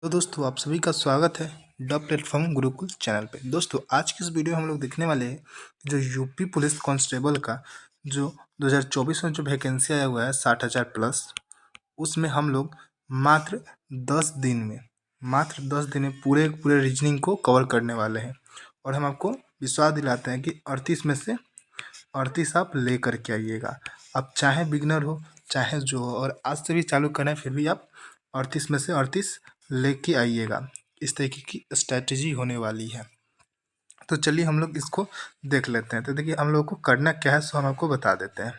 तो दोस्तों आप सभी का स्वागत है द प्लेटफॉर्म गुरुकुल चैनल पे। दोस्तों आज की इस वीडियो में हम लोग देखने वाले हैं जो यूपी पुलिस कांस्टेबल का जो 2024 में जो वैकेंसी आया हुआ है 60,000 प्लस, उसमें हम लोग मात्र 10 दिन में पूरे पूरे रीजनिंग को कवर करने वाले हैं। और हम आपको विश्वास दिलाते हैं कि 38 में से 38 आप ले करके आइएगा। आप चाहे बिगनर हो चाहे जो हो, और आज से भी चालू करना है फिर भी आप 38 में से 38 लेके आइएगा। इस तरीके की स्ट्रैटेजी होने वाली है। तो चलिए हम लोग इसको देख लेते हैं। तो देखिए हम लोग को करना क्या है सो हम आपको बता देते हैं।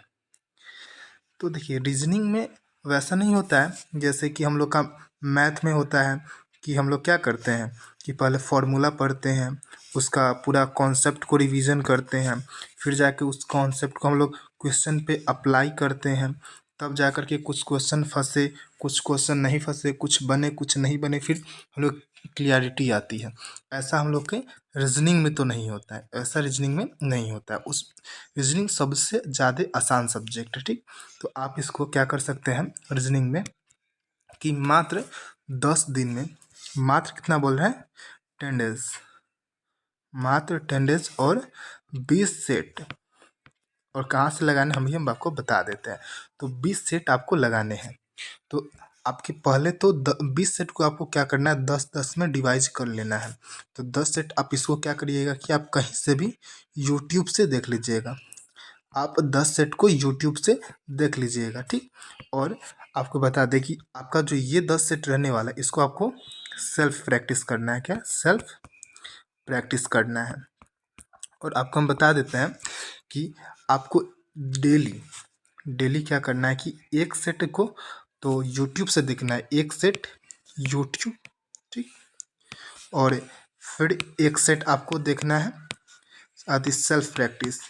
तो देखिए रीजनिंग में वैसा नहीं होता है जैसे कि हम लोग का मैथ में होता है कि हम लोग क्या करते हैं कि पहले फॉर्मूला पढ़ते हैं, उसका पूरा कॉन्सेप्ट को रिवीजन करते हैं, फिर जाके उस कॉन्सेप्ट को हम लोग क्वेश्चन पे अप्लाई करते हैं, तब जा कर के कुछ क्वेश्चन फंसे, कुछ क्वेश्चन नहीं फंसे, कुछ बने कुछ नहीं बने, फिर हम लोग क्लियरिटी आती है। ऐसा हम लोग के रीजनिंग में तो नहीं होता है, ऐसा रीजनिंग में नहीं होता है। उस रीजनिंग सबसे ज़्यादा आसान सब्जेक्ट है, ठीक। तो आप इसको क्या कर सकते हैं रीजनिंग में कि मात्र 10 दिन में, मात्र कितना बोल रहे हैं 10 डेज, मात्र 10 डेज और 20 सेट। और कहाँ से लगाने हम आपको बता देते हैं। तो 20 सेट आपको लगाने हैं। तो आपके पहले तो 20 सेट को आपको क्या करना है 10-10 में डिवाइड कर लेना है। तो 10 सेट आप इसको क्या करिएगा कि आप कहीं से भी यूट्यूब से देख लीजिएगा। आप 10 सेट को यूट्यूब से देख लीजिएगा, ठीक। और आपको बता दें कि आपका जो ये 10 सेट रहने वाला है इसको आपको सेल्फ प्रैक्टिस करना है। क्या सेल्फ प्रैक्टिस करना है। और आपको हम बता देते हैं कि आपको डेली डेली क्या करना है कि एक सेट को तो यूट्यूब से देखना है, एक सेट यूट्यूब, ठीक। और फिर एक सेट आपको देखना है आदि सेल्फ प्रैक्टिस।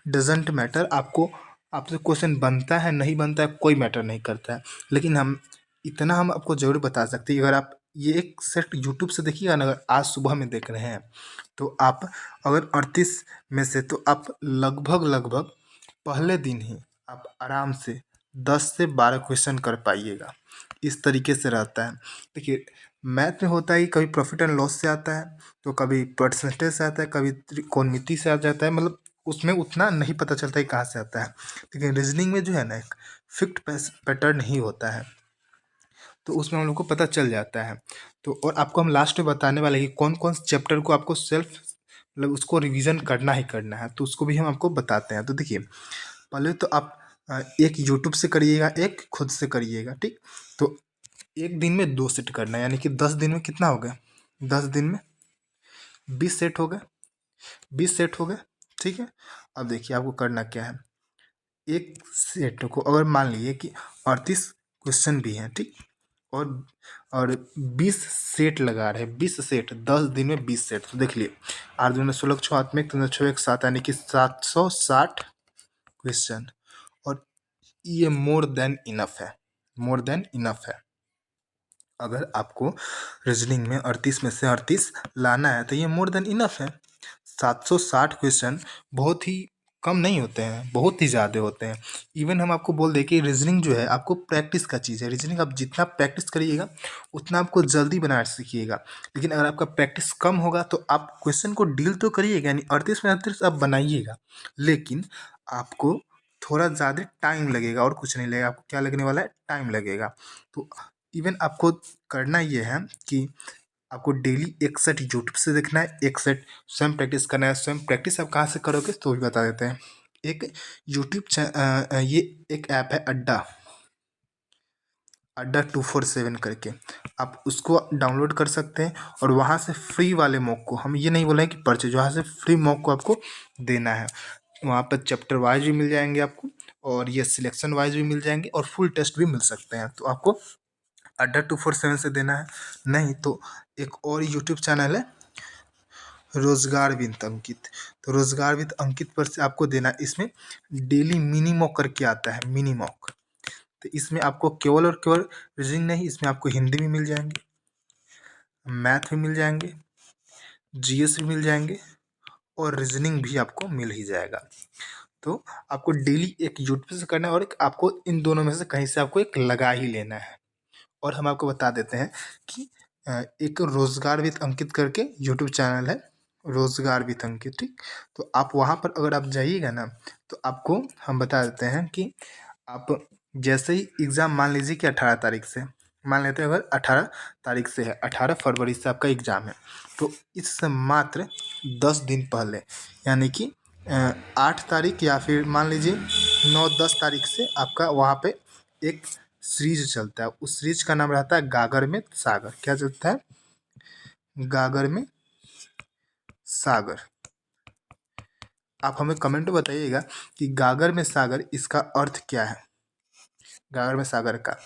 डजेंट मैटर, आपको आपसे क्वेश्चन बनता है नहीं बनता है कोई मैटर नहीं करता है, लेकिन हम आपको ज़रूर बता सकते हैं। अगर आप ये एक सेट यूट्यूब से देखिएगा ना, अगर आज सुबह में देख रहे हैं तो आप अगर 38 में से तो आप लगभग पहले दिन ही आप आराम से 10 से 12 क्वेश्चन कर पाइएगा। इस तरीके से रहता है। देखिए मैथ में होता है कि कभी प्रॉफिट एंड लॉस से आता है, तो कभी परसेंटेज से आता है, कभी त्रिकोणमिति से आ जाता है, मतलब उसमें उतना नहीं पता चलता है कहाँ से आता है। लेकिन रीजनिंग में जो है ना एक फिक्स्ड पैटर्न ही होता है, तो उसमें हम लोग को पता चल जाता है। तो और आपको हम लास्ट में बताने वाले हैं कि कौन कौन से चैप्टर को आपको सेल्फ मतलब उसको रिवीजन करना ही करना है, तो उसको भी हम आपको बताते हैं। तो देखिए पहले तो आप एक यूट्यूब से करिएगा, एक खुद से करिएगा, ठीक। तो एक दिन में 2 सेट करना है, यानी कि 10 दिन में कितना हो गया 10 दिन में 20 सेट हो गए, 20 सेट हो गए, ठीक है। अब देखिए आपको करना क्या है, एक सेट को अगर मान लीजिए कि 38 क्वेश्चन भी हैं, ठीक। और और 20 सेट लगा रहे हैं, 20 सेट 10 दिन में 20 सेट। तो देख लिए 8 दूनी 16 6 हाथ में 3 6 1 7, यानी कि 760 क्वेश्चन। और ये मोर देन इनफ है, मोर देन इनफ है। अगर आपको रीजनिंग में 38 में से 38 लाना है तो ये मोर देन इनफ है। 760 क्वेश्चन बहुत ही कम नहीं होते हैं, बहुत ही ज़्यादा होते हैं। इवन हम आपको बोल दें कि रीजनिंग जो है आपको प्रैक्टिस का चीज़ है। रीजनिंग आप जितना प्रैक्टिस करिएगा उतना आपको जल्दी बनाना सीखिएगा। लेकिन अगर आपका प्रैक्टिस कम होगा तो आप क्वेश्चन को डील तो करिएगा, यानी 38 में 38 आप बनाइएगा, लेकिन आपको थोड़ा ज़्यादा टाइम लगेगा और कुछ नहीं लगेगा। आपको क्या लगने वाला है, टाइम लगेगा। तो इवन आपको करना ये है कि आपको डेली एक सेट यूट्यूब से देखना है, एक सेट स्वयं प्रैक्टिस करना है। स्वयं प्रैक्टिस आप कहाँ से करोगे तो भी बता देते हैं। एक ये एक ऐप है अड्डा, अड्डा 247 करके, आप उसको डाउनलोड कर सकते हैं। और वहाँ से फ्री वाले मॉक को, हम ये नहीं बोल रहे हैं कि परचेज, वहाँ से फ्री मॉक को आपको देना है। वहाँ पर चैप्टर वाइज भी मिल जाएंगे आपको, और ये सिलेक्शन वाइज भी मिल जाएंगे, और फुल टेस्ट भी मिल सकते हैं। तो आपको अड्डा 247 से देना है। नहीं तो एक और यूट्यूब चैनल है रोजगार विद अंकित, तो रोजगार विद अंकित पर से आपको देना है। इसमें डेली मिनी मॉक करके आता है, मिनी मॉक। तो इसमें आपको केवल और केवल रीजनिंग नहीं, इसमें आपको हिंदी भी मिल जाएंगे, मैथ भी मिल जाएंगे, जीएस भी मिल जाएंगे, और रीजनिंग भी आपको मिल ही जाएगा। तो आपको डेली एक यूट्यूब से करना है, और एक आपको इन दोनों में से कहीं से आपको एक लगा ही लेना है। और हम आपको बता देते हैं कि एक रोजगार विद अंकित करके यूट्यूब चैनल है, रोजगार विद अंकित, ठीक। तो आप वहाँ पर अगर आप जाइएगा ना, तो आपको हम बता देते हैं कि आप जैसे ही एग्ज़ाम, मान लीजिए कि 18 तारीख से, मान लेते हैं अगर 18 तारीख से है, 18 फरवरी से आपका एग्ज़ाम है, तो इससे मात्र 10 दिन पहले, यानी कि 8 तारीख या फिर मान लीजिए 9-10 तारीख से आपका वहाँ पे एक सीरीज चलता है। उस सीरीज का नाम रहता है गागर में सागर। क्या चलता है? गागर में सागर। आप हमें कमेंट में बताइएगा कि गागर में सागर इसका अर्थ क्या है, गागर में सागर का,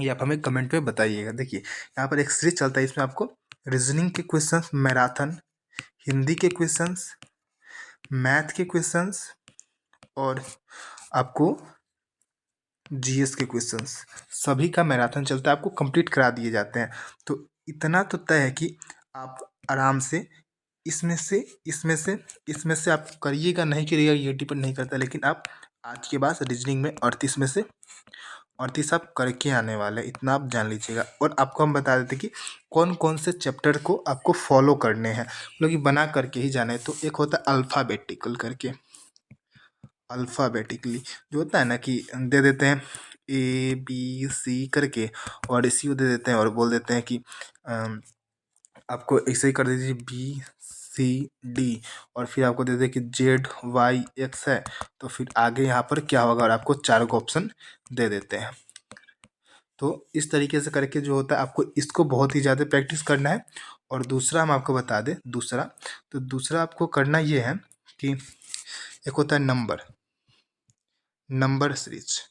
ये आप हमें कमेंट में बताइएगा। देखिए यहाँ पर एक सीरीज चलता है, इसमें आपको रीजनिंग के क्वेश्चंस, मैराथन, हिंदी के क्वेश्चंस, मैथ के क्वेश्चंस और आपको जीएस के क्वेश्चंस, सभी का मैराथन चलता है, आपको कंप्लीट करा दिए जाते हैं। तो इतना तो तय है कि आप आराम से इसमें से आप करिएगा, नहीं करिएगा ये डिपेंड नहीं करता, लेकिन आप आज के बाद रीजनिंग में 38 में से 38 आप करके आने वाले, इतना आप जान लीजिएगा। और आपको हम बता देते कि कौन कौन से चैप्टर को आपको फॉलो करने हैं, मतलब कि बना करके ही जाना है। तो एक होता है अल्फ़ाबेटिकल करके, अल्फ़ाबेटिकली जो होता है ना कि दे देते हैं ABC करके, और इसी को दे देते हैं और बोल देते हैं कि आपको ऐसे ही कर दीजिए BCD, और फिर आपको दे दें कि ZYX है, तो फिर आगे यहाँ पर क्या होगा, और आपको 4 को ऑप्शन दे देते हैं। तो इस तरीके से करके जो होता है, आपको इसको बहुत ही ज़्यादा प्रैक्टिस करना है। और दूसरा हम आपको बता दें, दूसरा आपको करना ये है कि एक होता है नंबर सीरीज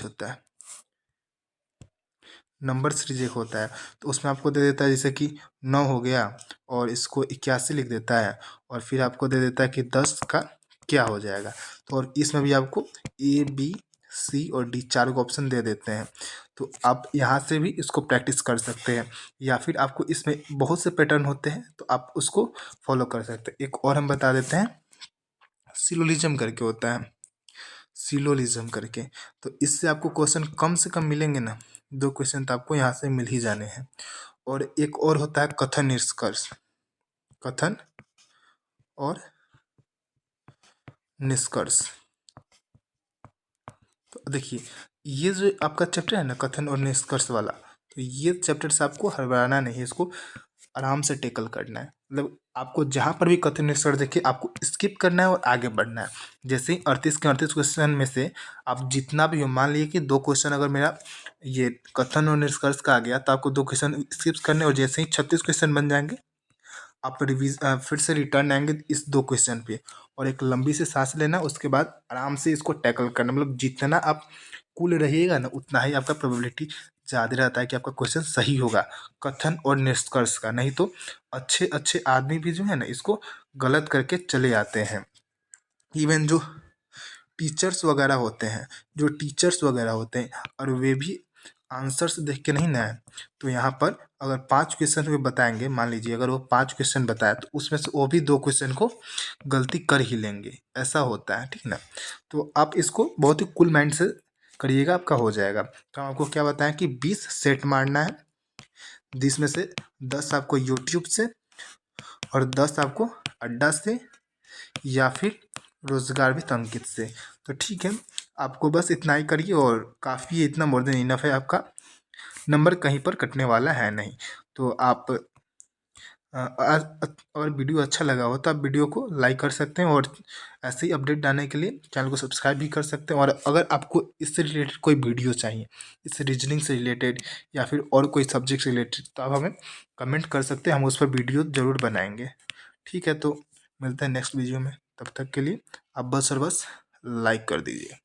होता है, नंबर सीरीज एक होता है। तो उसमें आपको दे देता है जैसे कि 9 हो गया और इसको 81 लिख देता है, और फिर आपको दे देता है कि 10 का क्या हो जाएगा। तो और इसमें भी आपको A B C और D 4 को ऑप्शन दे देते हैं। तो आप यहाँ से भी इसको प्रैक्टिस कर सकते हैं, या फिर आपको इसमें बहुत से पैटर्न होते हैं तो आप उसको फॉलो कर सकते हैं। एक और हम बता देते हैं, सिलोजिज्म करके होता है, सिलोजिज्म करके। तो इससे आपको क्वेश्चन कम से कम मिलेंगे ना, 2 क्वेश्चन तो आपको यहाँ से मिल ही जाने हैं। और एक और होता है कथन निष्कर्ष, कथन और निष्कर्ष। तो देखिए ये जो आपका चैप्टर है ना, कथन और निष्कर्ष वाला, तो ये चैप्टर से आपको हड़बड़ाना नहीं है, इसको आराम से टेकल करना है। मतलब आपको जहाँ पर भी कथन निष्कर्ष देखिए, आपको स्किप करना है और आगे बढ़ना है। जैसे ही 38 के 38 क्वेश्चन में से आप जितना भी हो, मान लीजिए कि 2 क्वेश्चन अगर मेरा ये कथन और निष्कर्ष का आ गया, तो आपको 2 क्वेश्चन स्किप करने, और जैसे ही 36 क्वेश्चन बन जाएंगे, आप फिर से रिटर्न आएंगे इस 2 क्वेश्चन पे, और एक लंबी से सांस लेना, उसके बाद आराम से इसको टैकल करना। मतलब जितना आप कूल रहिएगा ना, उतना ही आपका प्रोबेबिलिटी ज़्यादा रहता है कि आपका क्वेश्चन सही होगा कथन और निष्कर्ष का। नहीं तो अच्छे अच्छे आदमी भी जो है ना, इसको गलत करके चले आते हैं। इवन जो टीचर्स वगैरह होते हैं, और वे भी आंसर्स देख के नहीं ना है। तो यहाँ पर अगर 5 क्वेश्चन वे बताएंगे, मान लीजिए अगर वो 5 क्वेश्चन बताया, तो उसमें से वो भी 2 क्वेश्चन को गलती कर ही लेंगे, ऐसा होता है, ठीक ना। तो आप इसको बहुत ही कूल माइंड से करिएगा, आपका हो जाएगा। तो हम आपको क्या बताएं कि 20 सेट मारना है, जिसमें से 10 आपको यूट्यूब से और 10 आपको अड्डा से या फिर रोजगार भी अंकित से। तो ठीक है, आपको बस इतना ही करिए और काफ़ी है, इतना मोर देन इनफ है, आपका नंबर कहीं पर कटने वाला है नहीं। तो आप अगर वीडियो अच्छा लगा हो तो आप वीडियो को लाइक कर सकते हैं, और ऐसे ही अपडेट डालने के लिए चैनल को सब्सक्राइब भी कर सकते हैं। और अगर आपको इससे रिलेटेड कोई वीडियो चाहिए, इस रीजनिंग से रिलेटेड या फिर और कोई सब्जेक्ट से रिलेटेड, तो आप हमें कमेंट कर सकते हैं, हम उस पर वीडियो ज़रूर बनाएंगे। ठीक है, तो मिलते हैं नेक्स्ट वीडियो में, तब तक के लिए आप बस और बस लाइक कर दीजिए।